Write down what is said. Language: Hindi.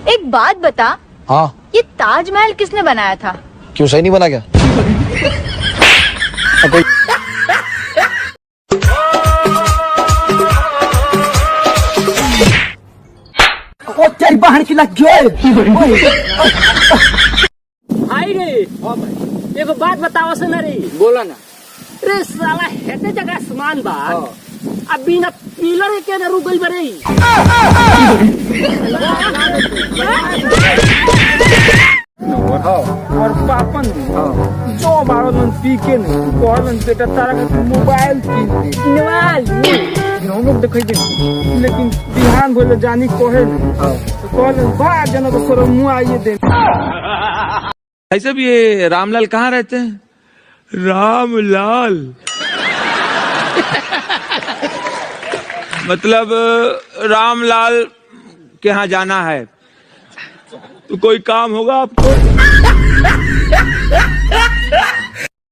एक बात बता। हाँ, ये ताजमहल किसने बनाया था? क्यों सही नहीं बना क्या? तेरी बहन की लग भाई रे, एगो बात बताओ से ना रे। बोला ना। रे साला हेते जगह समान बा, अब बिना पिलर के ना रुक गइल बा रे। और पापन जो बारन पी के न कहलन बेटा तारा के मोबाइल किन दे। मोबाइल हम लोग देखै दे, लेकिन बिहान भइले जानी कहे न तो कहलन बा जना तो सर मुंह आइए दे। ऐसे भी ये रामलाल कहाँ रहते हैं? रामलाल मतलब रामलाल के यहाँ जाना है तो कोई काम होगा आपको?